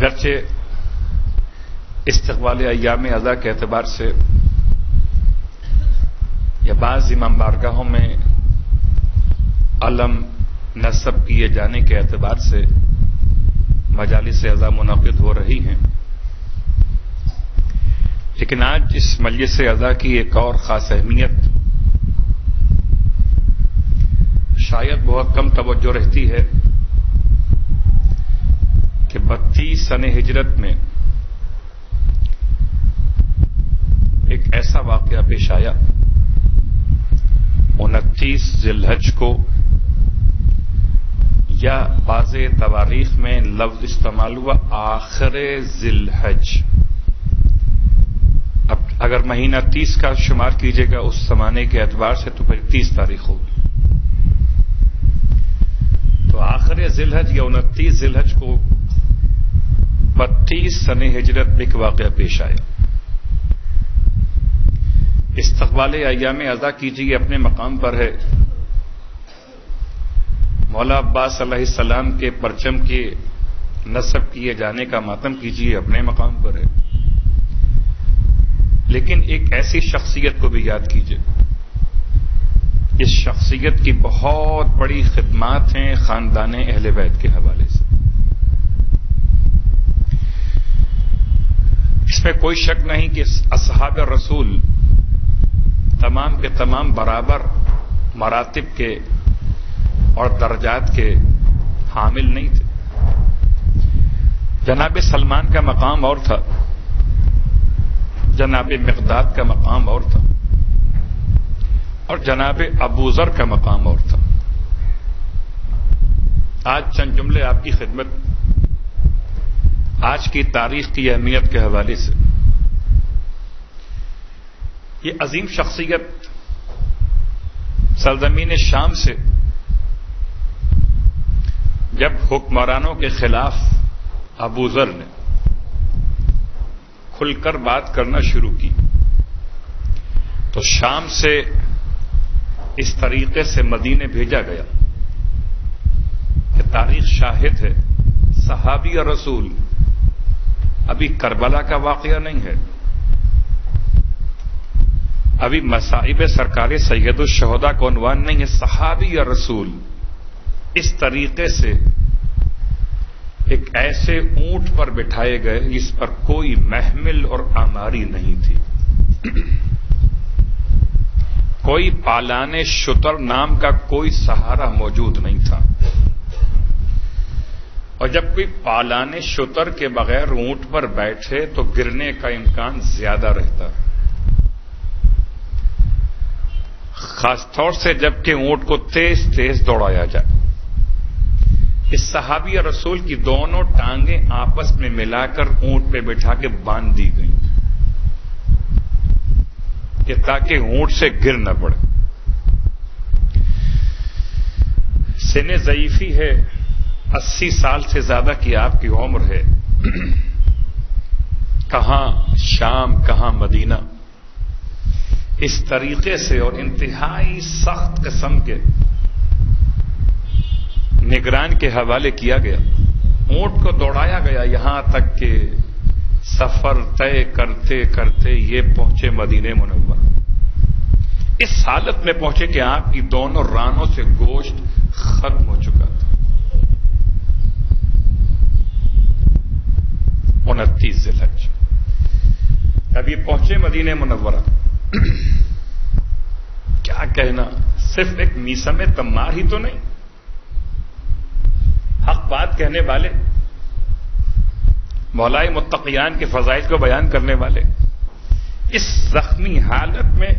اگرچہ استقبال ایام اضحیٰ کے اعتبار سے یا بعض امام بارگاہوں میں علم نصب کیے جانے کے اعتبار سے مجالس اعضاء منعقد ہو رہی ہیں، لیکن آج اس مجلس اعضاء کی ایک اور خاص اہمیت شاید بہت کم توجہ رہتی ہے کہ 32 سن ہجرت میں ایک ایسا واقعہ پیش آیا 29 ذی الحج کو، یا بعض تواریخ میں لفظ استعمال ہوا آخر ذی الحج۔ اب اگر مہینہ 30 کا شمار کیجیے گا اس زمانے کے اعتبار سے تو پھر 30 تاریخ ہوگی، تو آخر ذی الحج یا 29 ذی الحج کو 32 سن ہجرت میں ایک واقعہ پیش آیا۔ استقبال ایام اضحیٰ کیجیے اپنے مقام پر ہے، مولا عباس علیہ السلام کے پرچم کے نصب کیے جانے کا ماتم کیجیے اپنے مقام پر ہے، لیکن ایک ایسی شخصیت کو بھی یاد کیجیے، اس شخصیت کی بہت بڑی خدمات ہیں خاندان اہل بیت کے حوالے سے۔ اس میں کوئی شک نہیں کہ اصحاب رسول تمام کے تمام برابر مراتب کے اور درجات کے حامل نہیں تھے۔ جناب سلمان کا مقام اور تھا، جناب مقداد کا مقام اور تھا، اور جناب ابو ذر کا مقام اور تھا۔ آج چند جملے آپ کی خدمت آج کی تاریخ کی اہمیت کے حوالے سے۔ یہ عظیم شخصیت سرزمین شام سے جب حکمرانوں کے خلاف ابو ذر نے کھل کر بات کرنا شروع کی تو شام سے اس طریقے سے مدینے بھیجا گیا کہ تاریخ شاہد ہے، صحابی اور رسول ابھی کربلا کا واقعہ نہیں ہے، ابھی مصائب سرکار سید الشہداء کو عنوان نہیں ہے، صحابی اور رسول اس طریقے سے ایک ایسے اونٹ پر بٹھائے گئے جس پر کوئی محمل اور آماری نہیں تھی، کوئی پالانے شتر نام کا کوئی سہارا موجود نہیں تھا، اور جب کوئی پالانے شتر کے بغیر اونٹ پر بیٹھے تو گرنے کا امکان زیادہ رہتا ہے، خاص طور سے جبکہ اونٹ کو تیز تیز دوڑایا جائے۔ اس صحابی اور رسول کی دونوں ٹانگیں آپس میں ملا کر اونٹ پہ بٹھا کے باندھ دی گئیں کہ تاکہ اونٹ سے گر نہ پڑے۔ سن ضعیفی ہے، 80 سال سے زیادہ کی آپ کی عمر ہے، کہاں شام کہاں مدینہ، اس طریقے سے اور انتہائی سخت قسم کے نگران کے حوالے کیا گیا، اونٹ کو دوڑایا گیا، یہاں تک کہ سفر طے کرتے کرتے یہ پہنچے مدینہ منورہ۔ اس حالت میں پہنچے کہ آپ کی دونوں رانوں سے گوشت ختم ہو چکا تھا۔ 29 ذی الحج اب یہ پہنچے مدینہ منورہ، کیا کہنا، صرف ایک میسم تمار ہی تو نہیں، حق بات کہنے والے، مولائے متقیان کے فضائل کو بیان کرنے والے، اس زخمی حالت میں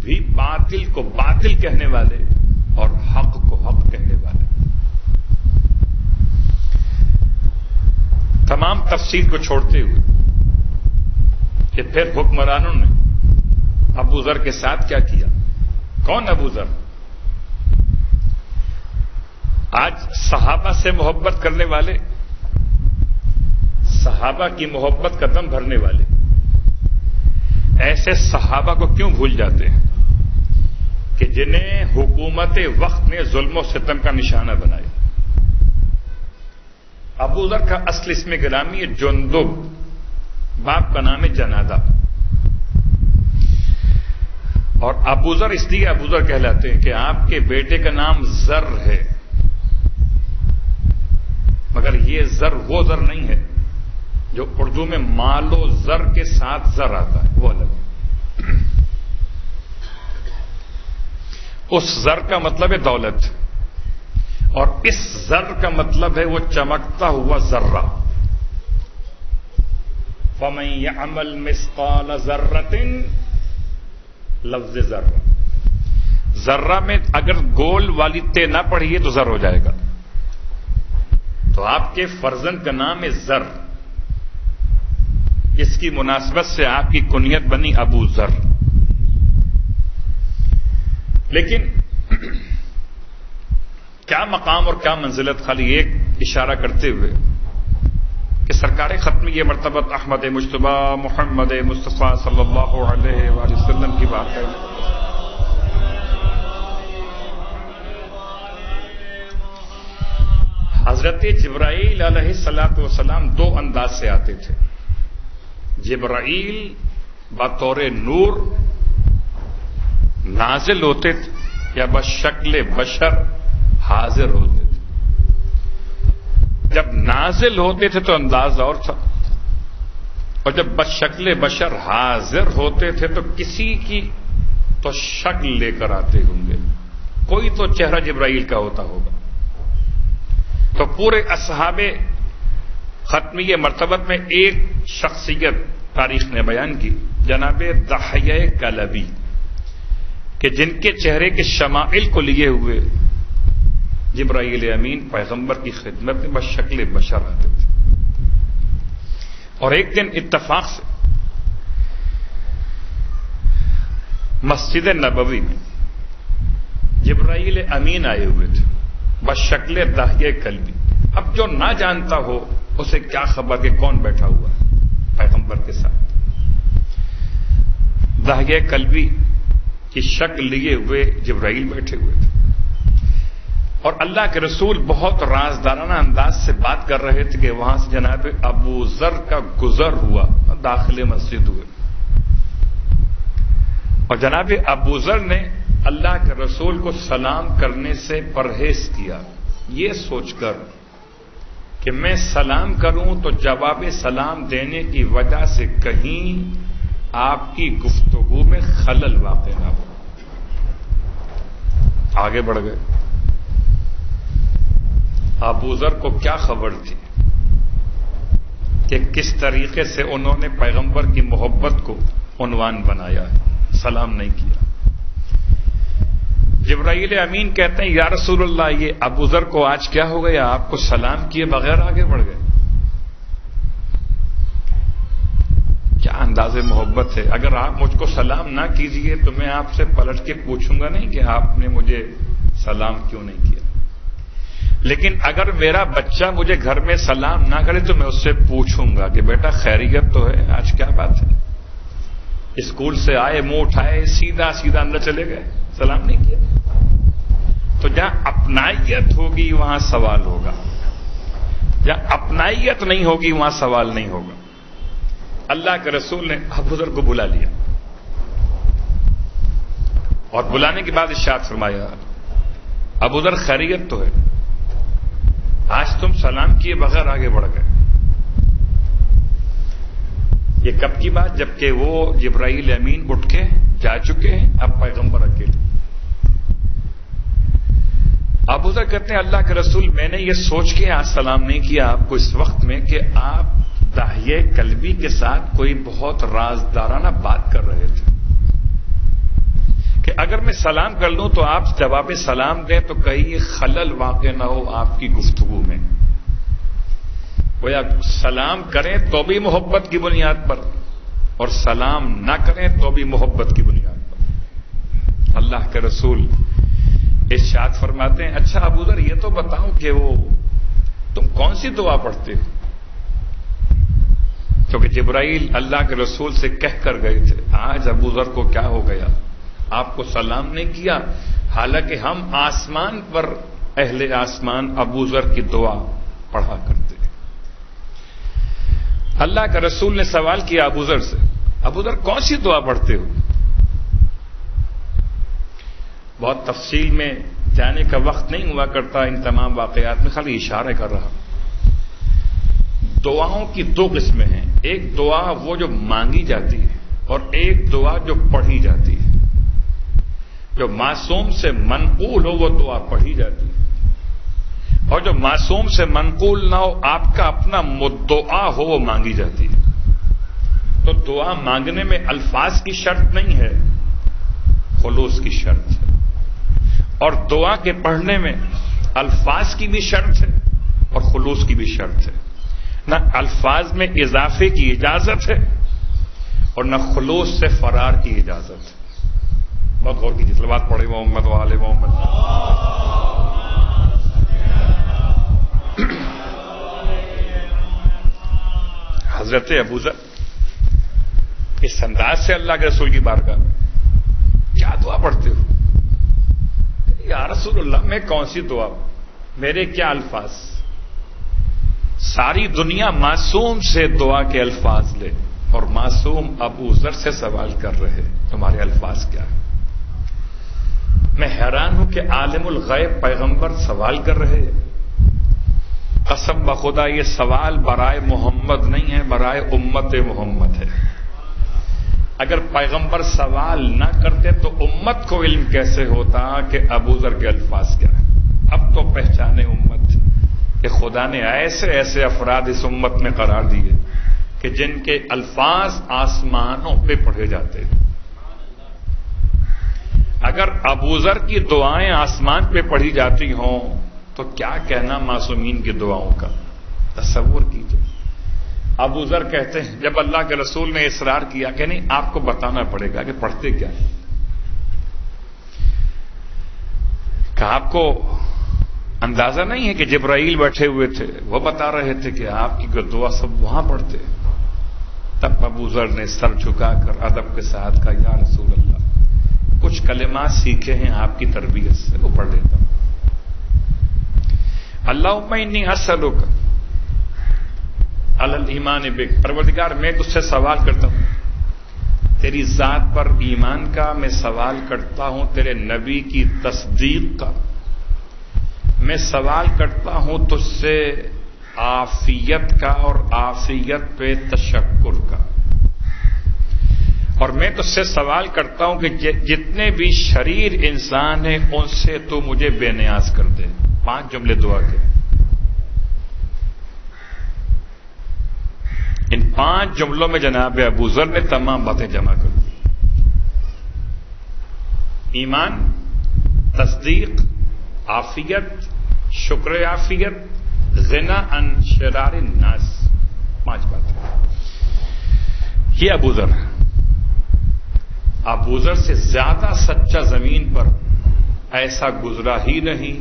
بھی باطل کو باطل کہنے والے اور حق کو حق کہنے والے۔ تمام تفصیل کو چھوڑتے ہوئے کہ پھر حکمرانوں نے ابو ذر کے ساتھ کیا کیا۔ کون ابو ذر؟ آج صحابہ سے محبت کرنے والے، صحابہ کی محبت کا دم بھرنے والے، ایسے صحابہ کو کیوں بھول جاتے ہیں کہ جنہیں حکومت وقت نے ظلم و ستم کا نشانہ بنایا، ابو ذر کا اصل اسم گرامی ہے جندب، باپ کا نام ہے جنادہ، اور ابو ذر اس لیے ابو ذر کہلاتے ہیں کہ آپ کے بیٹے کا نام زر ہے، مگر یہ زر وہ زر نہیں ہے جو اردو میں مال و زر کے ساتھ زر آتا ہے، وہ الگ ہے۔ اس زر کا مطلب ہے دولت، اور اس زر کا مطلب ہے وہ چمکتا ہوا ذرہ۔ فَمَن يَعْمَلْ مِثْقَالَ ذَرَّةٍ، لفظ ذرہ، ذرہ میں اگر گول والی تے نہ پڑھیے تو زر ہو جائے گا، تو آپ کے فرزند کا نام ہے زر، اس کی مناسبت سے آپ کی کنیت بنی ابو ذر۔ لیکن کیا مقام اور کیا منزلت، خالی ایک اشارہ کرتے ہوئے کہ سرکار ختم یہ مرتبت احمد مجتبی محمد مصطفیٰ صلی اللہ علیہ وآلہ وسلم کی بات ہے۔ حضرت جبرائیل علیہ الصلوۃ والسلام دو انداز سے آتے تھے۔ جبرائیل بطور نور نازل ہوتے تھے یا بشکل بشر حاضر ہوتے تھے۔ جب نازل ہوتے تھے تو انداز اور تھا، اور جب بشکل بشر حاضر ہوتے تھے تو کسی کی تو شکل لے کر آتے ہوں گے، کوئی تو چہرہ جبرائیل کا ہوتا ہوگا۔ تو پورے اصحاب ختمیہ مرتبت میں ایک شخصیت تاریخ نے بیان کی، جناب دحیہ کلبی، کہ جن کے چہرے کے شمائل کو لیے ہوئے جبرائیل امین پیغمبر کی خدمت میں بس شکل بشر آتے تھے۔ اور ایک دن اتفاق سے مسجد نبوی میں جبرائیل امین آئے ہوئے تھے بس شکل دحیہ کلبی۔ اب جو نہ جانتا ہو اسے کیا خبر کہ کون بیٹھا ہوا ہے پیغمبر کے ساتھ۔ دحیہ کلبی کی شکل لیے ہوئے جبرائیل بیٹھے ہوئے تھے، اور اللہ کے رسول بہت رازدارانہ انداز سے بات کر رہے تھے کہ وہاں سے جناب ابو ذر کا گزر ہوا، داخل مسجد ہوئے، اور جناب ابو ذر نے اللہ کے رسول کو سلام کرنے سے پرہیز کیا، یہ سوچ کر کہ میں سلام کروں تو جواب سلام دینے کی وجہ سے کہیں آپ کی گفتگو میں خلل واقع نہ ہو۔ آگے بڑھ گئے۔ ابو ذر کو کیا خبر تھی کہ کس طریقے سے انہوں نے پیغمبر کی محبت کو عنوان بنایا ہے، سلام نہیں کیا۔ جبرائیل امین کہتے ہیں یا رسول اللہ، یہ ابو ذر کو آج کیا ہو گیا، آپ کو سلام کیے بغیر آگے بڑھ گئے؟ کیا انداز محبت ہے۔ اگر آپ مجھ کو سلام نہ کیجئے تو میں آپ سے پلٹ کے پوچھوں گا نہیں کہ آپ نے مجھے سلام کیوں نہیں کیا، لیکن اگر میرا بچہ مجھے گھر میں سلام نہ کرے تو میں اس سے پوچھوں گا کہ بیٹا خیریت تو ہے، آج کیا بات ہے؟ اسکول سے آئے، منہ اٹھائے، سیدھا سیدھا اندر چلے گئے، سلام نہیں کیا۔ تو جہاں اپنائیت ہوگی وہاں سوال ہوگا، جہاں اپنائیت نہیں ہوگی وہاں سوال نہیں ہوگا۔ اللہ کے رسول نے ابو ذر کو بلا لیا، اور بلانے کے بعد ارشاد فرمایا ابو ذر خیریت تو ہے، آج تم سلام کیے بغیر آگے بڑھ گئے۔ یہ کب کی بات؟ جبکہ وہ جبرائیل امین اٹھ کے جا چکے ہیں، اب پیغمبر اکیلے۔ ابو ذر کہتے ہیں اللہ کے رسول، میں نے یہ سوچ کے آج سلام نہیں کیا آپ کو اس وقت میں کہ آپ دحیہ کلبی کے ساتھ کوئی بہت رازدارانہ بات کر رہے تھے، کہ اگر میں سلام کر لوں تو آپ جواب سلام دیں تو کہیں خلل واقع نہ ہو آپ کی گفتگو میں۔ وہ یا سلام کریں تو بھی محبت کی بنیاد پر، اور سلام نہ کریں تو بھی محبت کی بنیاد پر۔ اللہ کے رسول ارشاد فرماتے ہیں اچھا ابو ذر یہ تو بتاؤ کہ وہ تم کون سی دعا پڑھتے ہو؟ کیونکہ جبرائیل اللہ کے رسول سے کہہ کر گئے تھے آج ابو ذر کو کیا ہو گیا، آپ کو سلام نہیں کیا، حالانکہ ہم آسمان پر اہل آسمان ابو ذر کی دعا پڑھا کرتے ہیں۔ اللہ کا رسول نے سوال کیا ابو ذر سے، ابو ذر کون سی دعا پڑھتے ہو؟ بہت تفصیل میں جانے کا وقت نہیں ہوا کرتا ان تمام واقعات میں، خالی اشارہ کر رہا۔ دعاؤں کی دو قسمیں ہیں، ایک دعا وہ جو مانگی جاتی ہے اور ایک دعا جو پڑھی جاتی ہے۔ جو معصوم سے منقول ہو وہ دعا پڑھی جاتی ہے، اور جو معصوم سے منقول نہ ہو، آپ کا اپنا مدعا ہو، وہ مانگی جاتی ہے۔ تو دعا مانگنے میں الفاظ کی شرط نہیں ہے، خلوص کی شرط ہے، اور دعا کے پڑھنے میں الفاظ کی بھی شرط ہے اور خلوص کی بھی شرط ہے۔ نہ الفاظ میں اضافے کی اجازت ہے اور نہ خلوص سے فرار کی اجازت ہے۔ بہت غور کیجیے، صلوات پڑھے محمد و آل محمد۔ حضرت ابو ذر اس انداز سے اللہ کے رسول کی بارگاہ میں کیا دعا پڑھتے ہو؟ یا رسول اللہ میں کون سی دعا، میرے کیا الفاظ؟ ساری دنیا معصوم سے دعا کے الفاظ لے اور معصوم ابو ذر سے سوال کر رہے، تمہارے الفاظ کیا ہیں؟ میں حیران ہوں کہ عالم الغیب پیغمبر سوال کر رہے ہیں۔ قسم بخدا یہ سوال برائے محمد نہیں ہے، برائے امت محمد ہے۔ اگر پیغمبر سوال نہ کرتے تو امت کو علم کیسے ہوتا کہ ابو ذر کے الفاظ کیا ہیں؟ اب تو پہچانے امت کہ خدا نے ایسے ایسے افراد اس امت میں قرار دیے کہ جن کے الفاظ آسمانوں پہ پڑھے جاتے ہیں۔ اگر ابو ذر کی دعائیں آسمان پہ پڑھی جاتی ہوں تو کیا کہنا معصومین کی دعاؤں کا؟ تصور کیجیے۔ ابو ذر کہتے ہیں جب اللہ کے رسول نے اصرار کیا کہ نہیں آپ کو بتانا پڑے گا کہ پڑھتے کیا ہیں، کہ آپ کو اندازہ نہیں ہے کہ جبرائیل بیٹھے ہوئے تھے، وہ بتا رہے تھے کہ آپ کی دعا سب وہاں پڑھتے۔ تب ابو ذر نے سر جھکا کر ادب کے ساتھ کہا یا رسول اللہ کچھ کلمات سیکھے ہیں آپ کی تربیت سے، وہ پڑھ لیتا ہوں۔ اللہم انی اسألک علی الایمان بک، پروردگار میں تجھ سے سوال کرتا ہوں تیری ذات پر ایمان کا، میں سوال کرتا ہوں تیرے نبی کی تصدیق کا، میں سوال کرتا ہوں تجھ سے عافیت کا اور عافیت پہ تشکر کا، اور میں تجھ سے سوال کرتا ہوں کہ جتنے بھی شریر انسان ہیں ان سے تو مجھے بے نیاز کر دے۔ 5 جملے دعا کے، ان 5 جملوں میں جناب ابو ذر نے تمام باتیں جمع کر دی۔ ایمان، تصدیق، عافیت، شکر عافیت، غنا عن شرار الناس، 5 باتیں۔ یہ ابو ذر ہے۔ ابو ذر سے زیادہ سچا زمین پر ایسا گزرا ہی نہیں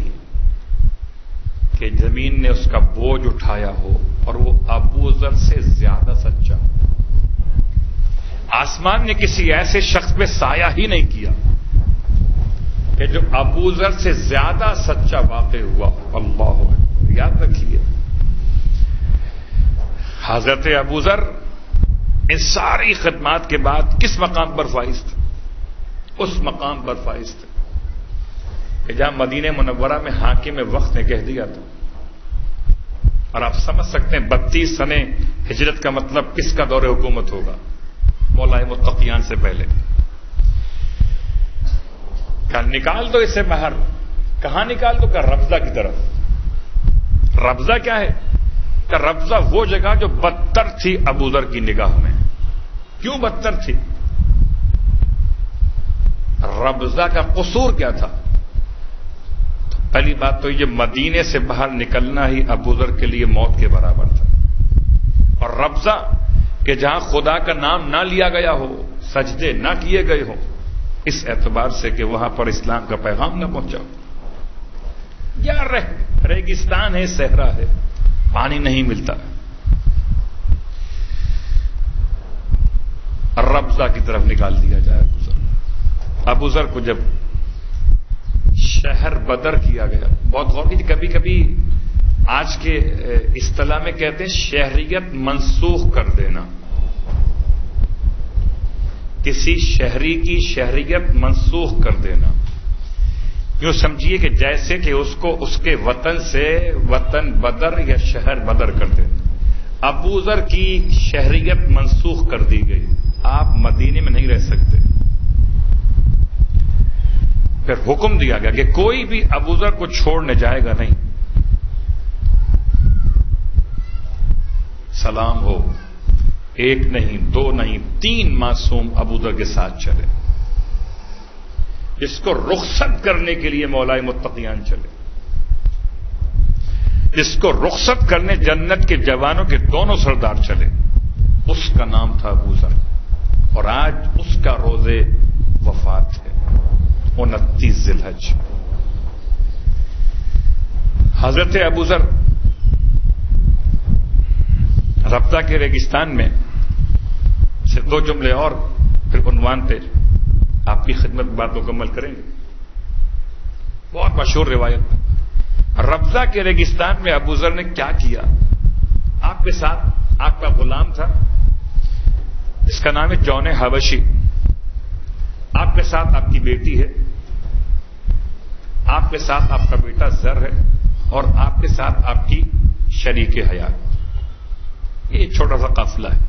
کہ زمین نے اس کا بوجھ اٹھایا ہو، اور وہ ابو ذر سے زیادہ سچا۔ آسمان نے کسی ایسے شخص پہ سایہ ہی نہیں کیا کہ جو ابو ذر سے زیادہ سچا واقع ہوا۔ اللہ اکبر، یاد رکھیے حضرت ابو ذر ان ساری خدمات کے بعد کس مقام پر فائز تھے؟ اس مقام پر فائز تھے کہ جہاں مدینہ منورہ میں حاکم وقت نے کہہ دیا تھا، اور آپ سمجھ سکتے ہیں 32 سنے ہجرت کا مطلب کس کا دور حکومت ہوگا؟ مولا متقیان سے پہلے۔ کہا نکال دو اسے باہر، کہاں نکال دو؟ کہ ربضہ کی طرف۔ ربضہ کیا ہے؟ کہ ربضہ وہ جگہ جو بدتر تھی ابو ذر کی نگاہ میں۔ کیوں بدتر تھی؟ ربضہ کا قصور کیا تھا؟ پہلی بات تو یہ مدینے سے باہر نکلنا ہی ابو ذر کے لیے موت کے برابر تھا، اور ربضہ کہ جہاں خدا کا نام نہ لیا گیا ہو، سجدے نہ کیے گئے ہوں، اس اعتبار سے کہ وہاں پر اسلام کا پیغام نہ پہنچا ہو۔ یا ریگستان ہے، صحرا ہے، پانی نہیں ملتا۔ ربضہ کی طرف نکال دیا جائے ابو ذر کو۔ جب شہر بدر کیا گیا، بہت غور کیجیے، کبھی کبھی آج کے اصطلاح میں کہتے ہیں شہریت منسوخ کر دینا. کسی شہری کی شہریت منسوخ کر دینا. یوں سمجھیے کہ جیسے کہ اس کو اس کے وطن سے وطن بدر یا شہر بدر کر دینا. ابو ذر کی شہریت منسوخ کر دی گئی. آپ مدینے میں نہیں رہ سکتے. پھر حکم دیا گیا کہ کوئی بھی ابو ذر کو چھوڑنے جائے گا نہیں. سلام ہو، ایک نہیں، دو نہیں، 3 معصوم ابو ذر کے ساتھ چلے. جس کو رخصت کرنے کے لیے مولائے متقیان چلے، جس کو رخصت کرنے جنت کے جوانوں کے دونوں سردار چلے، اس کا نام تھا ابو ذر. اور آج اس کا روز وفات ہے 29 ذی الحج. حضرت ابو ذر ربضہ کے ریگستان میں سے 2 جملے اور پھر عنوان پہ آپ کی خدمت بات مکمل کریں گے. بہت مشہور روایت. ربضہ کے ریگستان میں ابو ذر نے کیا کیا؟ آپ کے ساتھ آپ کا غلام تھا، اس کا نام ہے جون حبشی. آپ کے ساتھ آپ کی بیٹی ہے، آپ کے ساتھ آپ کا بیٹا زر ہے، اور آپ کے ساتھ آپ کی شریک حیات. یہ ایک چھوٹا سا قافلہ ہے.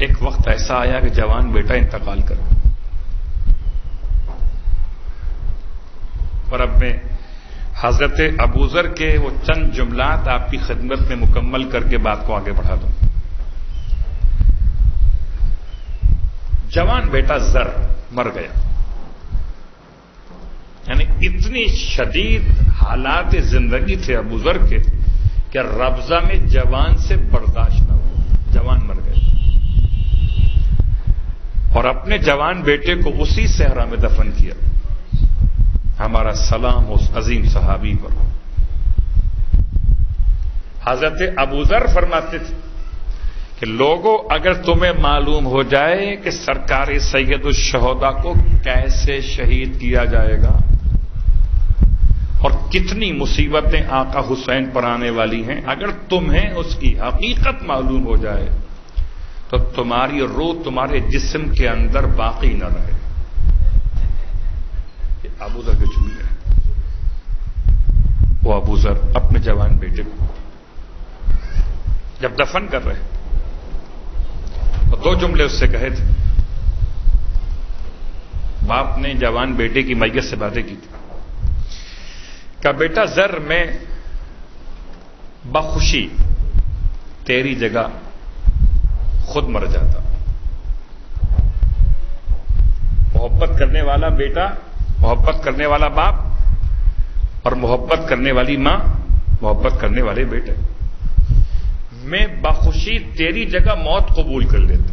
ایک وقت ایسا آیا کہ جوان بیٹا انتقال کر گیا. اور اب میں حضرت ابو ذر کے وہ چند جملات آپ کی خدمت میں مکمل کر کے بات کو آگے بڑھا دوں. جوان بیٹا زر مر گیا. یعنی اتنی شدید حالات زندگی تھے ابو ذر کے کہ ربضہ میں جوان سے برداشت نہ ہوا. جوان مر گئے اور اپنے جوان بیٹے کو اسی صحرا میں دفن کیا. ہمارا سلام اس عظیم صحابی پر. حضرت ابو ذر فرماتے تھے کہ لوگوں، اگر تمہیں معلوم ہو جائے کہ سرکار سید الشہداء کو کیسے شہید کیا جائے گا اور کتنی مصیبتیں آقا حسین پر آنے والی ہیں، اگر تمہیں اس کی حقیقت معلوم ہو جائے تو تمہاری روح تمہارے جسم کے اندر باقی نہ رہے. یہ ابو ذر کے جملے ہیں. وہ ابو ذر اپنے جوان بیٹے کو جب دفن کر رہے تو 2 جملے اس سے کہے تھے. باپ نے جوان بیٹے کی میت سے باتیں کی تھی کہ بیٹا زر، میں بخوشی تیری جگہ خود مر جاتا. محبت کرنے والا بیٹا، محبت کرنے والا باپ اور محبت کرنے والی ماں، محبت کرنے والے بیٹے. میں بخوشی تیری جگہ موت قبول کر لیتا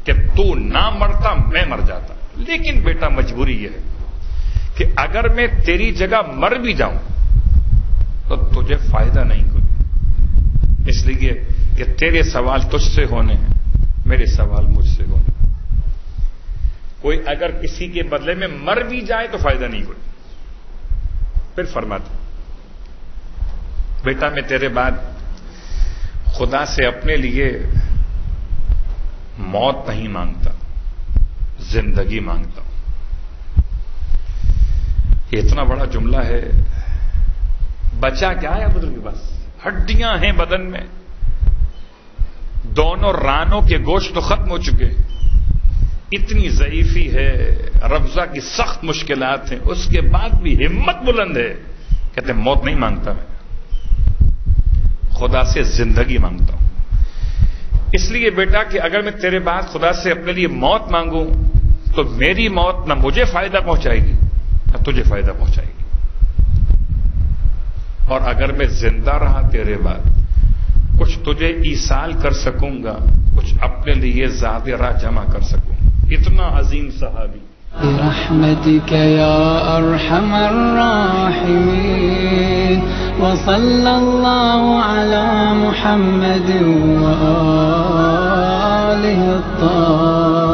کہ تو نہ مرتا، میں مر جاتا. لیکن بیٹا مجبوری یہ ہے کہ اگر میں تیری جگہ مر بھی جاؤں تو تجھے فائدہ نہیں کوئی. اس لیے کہ تیرے سوال تجھ سے ہونے ہیں، میرے سوال مجھ سے ہونے ہیں. کوئی اگر کسی کے بدلے میں مر بھی جائے تو فائدہ نہیں کوئی. پھر فرماتا بیٹا میں تیرے بعد خدا سے اپنے لیے موت نہیں مانگتا، زندگی مانگتا ہوں. یہ اتنا بڑا جملہ ہے. بچا کیا ہے ابو ذر کے پاس؟ ہڈیاں ہیں بدن میں، دونوں رانوں کے گوشت تو ختم ہو چکے، اتنی ضعیفی ہے، ربضہ کی سخت مشکلات ہیں، اس کے بعد بھی ہمت بلند ہے. کہتے ہیں موت نہیں مانگتا، میں خدا سے زندگی مانگتا ہوں. اس لیے بیٹا کہ اگر میں تیرے بعد خدا سے اپنے لیے موت مانگوں تو میری موت نہ مجھے فائدہ پہنچائے گی نہ تجھے فائدہ پہنچائے گی. اور اگر میں زندہ رہا تیرے بعد کچھ تجھے ایصال کر سکوں گا، کچھ اپنے لیے زیادہ راہ جمع کر سکوں گا. اتنا عظیم صحابی. برحمتك يا أرحم الراحمين وصلى الله على محمد وآله الطاهرين.